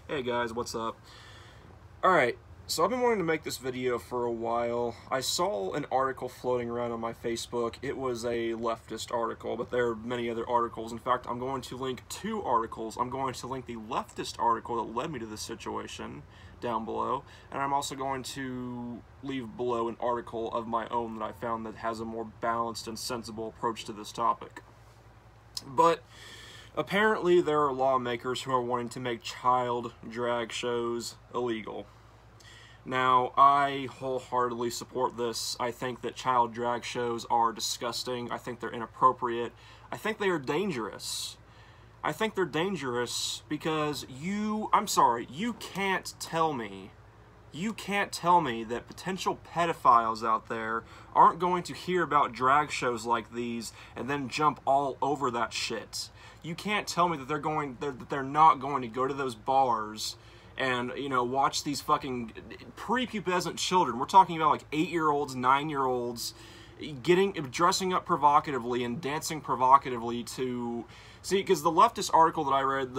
Hey guys, what's up? Alright, so I've been wanting to make this video for a while. I saw an article floating around on my Facebook. It was a leftist article, but there are many other articles. In fact, I'm going to link two articles. I'm going to link the leftist article that led me to this situation down below, and I'm also going to leave below an article of my own that I found that has a more balanced and sensible approach to this topic. But apparently there are lawmakers who are wanting to make child drag shows illegal. Now, I wholeheartedly support this. I think that child drag shows are disgusting. I think they're inappropriate. I think they are dangerous. I think they're dangerous because I'm sorry, you can't tell me that potential pedophiles out there aren't going to hear about drag shows like these and then jump all over that shit. You can't tell me that they're not going to go to those bars and, you know, watch these fucking prepubescent children. We're talking about like 8-year-olds, 9-year-olds dressing up provocatively and dancing provocatively to... See, because the leftist article that I read,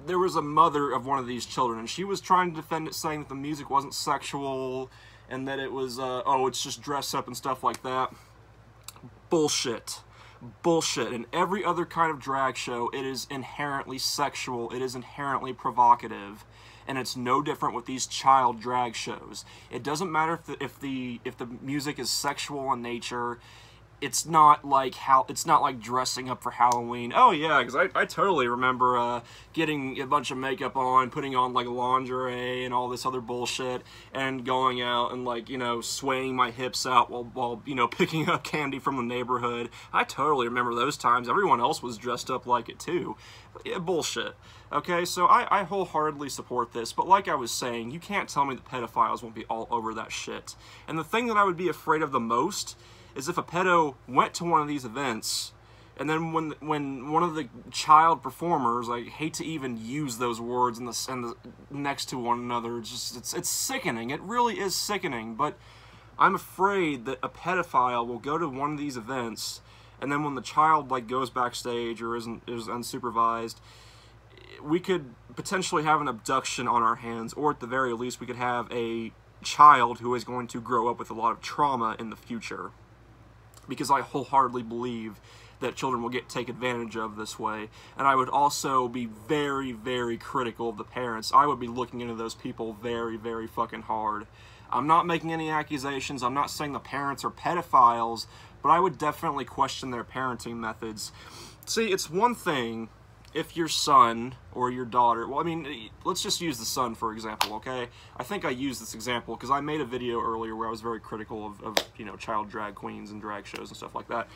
there was a mother of one of these children, and she was trying to defend it, saying that the music wasn't sexual, and that it was, oh, it's just dress up and stuff like that. Bullshit. Bullshit. In every other kind of drag show, it is inherently sexual, it is inherently provocative, and it's no different with these child drag shows. It doesn't matter if the music is sexual in nature. It's not like dressing up for Halloween. Oh yeah, because I totally remember getting a bunch of makeup on, putting on like lingerie and all this other bullshit, and going out and, like, you know, swaying my hips out while you know, picking up candy from the neighborhood. I totally remember those times. Everyone else was dressed up like it too. Yeah, bullshit. Okay, so I wholeheartedly support this, but like I was saying, you can't tell me that pedophiles won't be all over that shit. And the thing that I would be afraid of the most is if a pedo went to one of these events, and then when one of the child performers, I hate to even use those words and the next to one another, it's sickening. It really is sickening. But I'm afraid that a pedophile will go to one of these events, and then when the child like goes backstage or is unsupervised, we could potentially have an abduction on our hands, or at the very least, we could have a child who is going to grow up with a lot of trauma in the future. Because I wholeheartedly believe that children will get taken advantage of this way. And I would also be very, very critical of the parents. I would be looking into those people very, very fucking hard. I'm not making any accusations. I'm not saying the parents are pedophiles, but I would definitely question their parenting methods. See, it's one thing if your son or your daughter, well, I mean, let's just use the son for example, okay? I think I used this example because I made a video earlier where I was very critical of, you know, child drag queens and drag shows and stuff like that.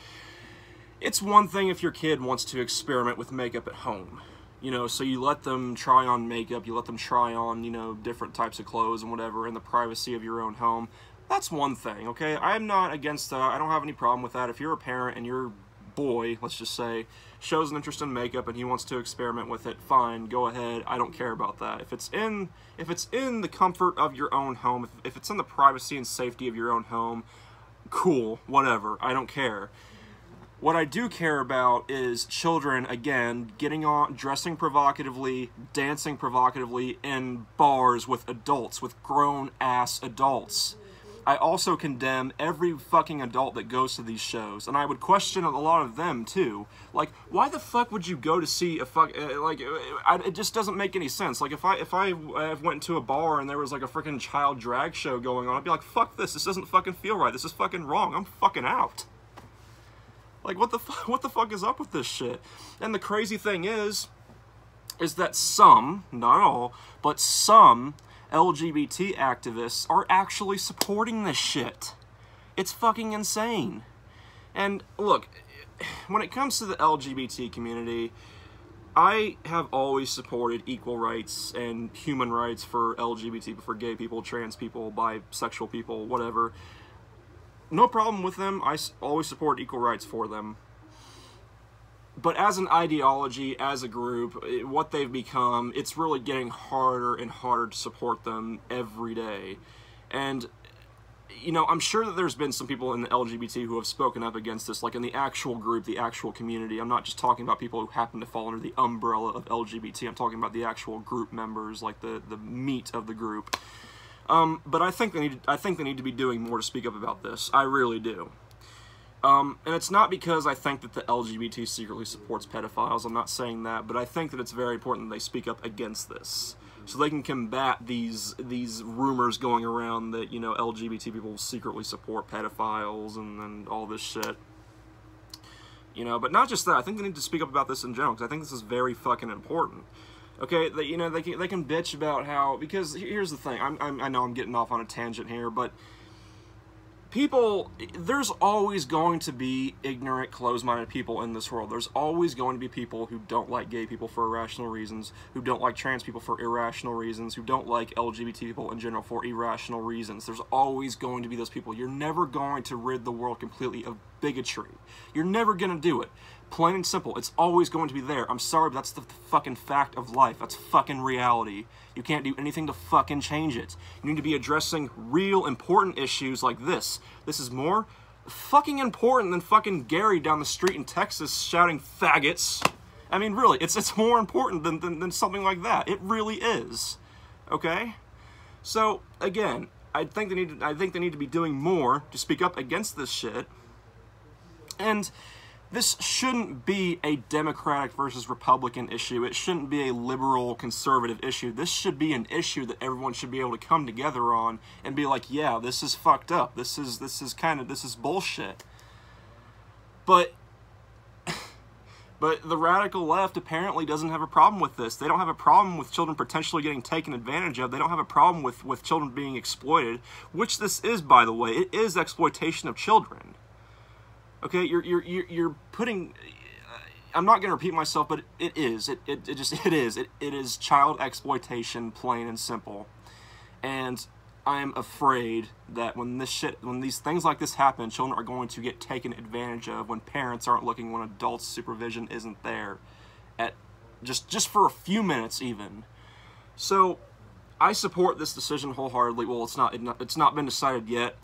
It's one thing if your kid wants to experiment with makeup at home, you know, so you let them try on makeup, you let them try on, you know, different types of clothes and whatever in the privacy of your own home. That's one thing, okay? I'm not against that. I don't have any problem with that. If you're a parent and your boy, let's just say, shows an interest in makeup and he wants to experiment with it, fine, go ahead. I don't care about that. If it's in the comfort of your own home, if it's in the privacy and safety of your own home, cool, whatever, I don't care. What I do care about is children, again, getting on, dressing provocatively, dancing provocatively in bars with adults, with grown-ass adults. I also condemn every fucking adult that goes to these shows, and I would question a lot of them too. Like, why the fuck would you go to see a it just doesn't make any sense. Like, if I went to a bar and there was like a freaking child drag show going on, I'd be like, fuck this doesn't fucking feel right, this is fucking wrong, I'm fucking out. Like, what the fuck is up with this shit? And the crazy thing is that some, not all, but some LGBT activists are actually supporting this shit. It's fucking insane. And look, when it comes to the LGBT community, I have always supported equal rights and human rights for LGBT, for gay people, trans people, bisexual people, whatever. No problem with them. I always support equal rights for them. But as an ideology, as a group, what they've become, it's really getting harder and harder to support them every day. And you know, I'm sure that there's been some people in the LGBT who have spoken up against this, like in the actual group, the actual community. I'm not just talking about people who happen to fall under the umbrella of LGBT. I'm talking about the actual group members, like the meat of the group. But I think they need to be doing more to speak up about this. I really do. And it's not because I think that the LGBT secretly supports pedophiles. I'm not saying that, but I think that it's very important that they speak up against this, so they can combat these rumors going around that, you know, LGBT people secretly support pedophiles and all this shit. You know, but not just that. I think they need to speak up about this in general, because I think this is very fucking important. Okay, you know, they can bitch about how, because here's the thing. I know I'm getting off on a tangent here, but people, there's always going to be ignorant, closed-minded people in this world. There's always going to be people who don't like gay people for irrational reasons, who don't like trans people for irrational reasons, who don't like LGBT people in general for irrational reasons. There's always going to be those people. You're never going to rid the world completely of bigotry. You're never going to do it. Plain and simple. It's always going to be there. I'm sorry, but that's the fucking fact of life. That's fucking reality. You can't do anything to fucking change it. You need to be addressing real important issues like this. This is more fucking important than fucking Gary down the street in Texas shouting faggots. I mean, really, it's more important than something like that. It really is. Okay? So, again, I think they need to be doing more to speak up against this shit. And this shouldn't be a Democratic versus Republican issue. It shouldn't be a liberal conservative issue. This should be an issue that everyone should be able to come together on and be like, yeah, this is fucked up. This is bullshit. But the radical left apparently doesn't have a problem with this. They don't have a problem with children potentially getting taken advantage of. They don't have a problem with children being exploited, which this is, by the way. It is exploitation of children. Okay, you're putting. I'm not going to repeat myself, but it is. It is child exploitation, plain and simple. And I'm afraid that when these things like this happen, children are going to get taken advantage of when parents aren't looking, when adult supervision isn't there, at just for a few minutes even. So, I support this decision wholeheartedly. Well, it's not been decided yet.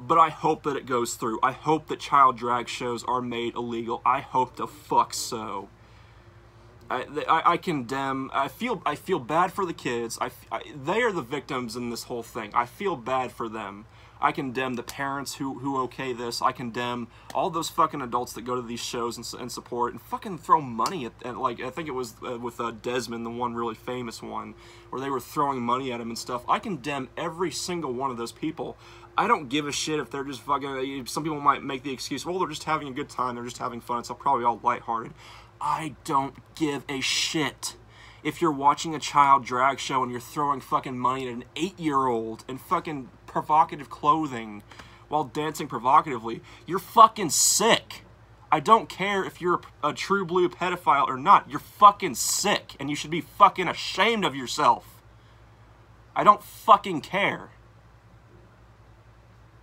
But I hope that it goes through. I hope that child drag shows are made illegal. I hope the fuck so. I condemn. I feel bad for the kids. They are the victims in this whole thing. I feel bad for them. I condemn the parents who okay this. I condemn all those fucking adults that go to these shows and support and fucking throw money at like, I think it was with Desmond, the one really famous one, where they were throwing money at him and stuff. I condemn every single one of those people. I don't give a shit if they're just fucking, some people might make the excuse, well, they're just having a good time, they're just having fun, it's probably all lighthearted. I don't give a shit. If you're watching a child drag show and you're throwing fucking money at an 8-year-old in fucking provocative clothing while dancing provocatively, you're fucking sick. I don't care if you're a true blue pedophile or not, you're fucking sick, and you should be fucking ashamed of yourself. I don't fucking care.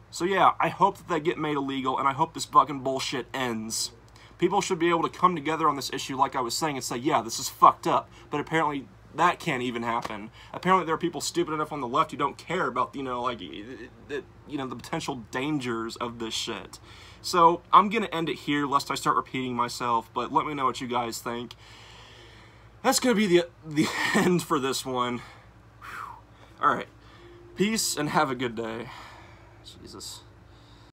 So yeah, I hope that they get made illegal, and I hope this fucking bullshit ends. People should be able to come together on this issue, like I was saying, and say, yeah, this is fucked up. But apparently, that can't even happen. Apparently, there are people stupid enough on the left who don't care about, you know, like, the potential dangers of this shit. So, I'm gonna end it here, lest I start repeating myself, but let me know what you guys think. That's gonna be the end for this one. Alright. Peace, and have a good day. Jesus.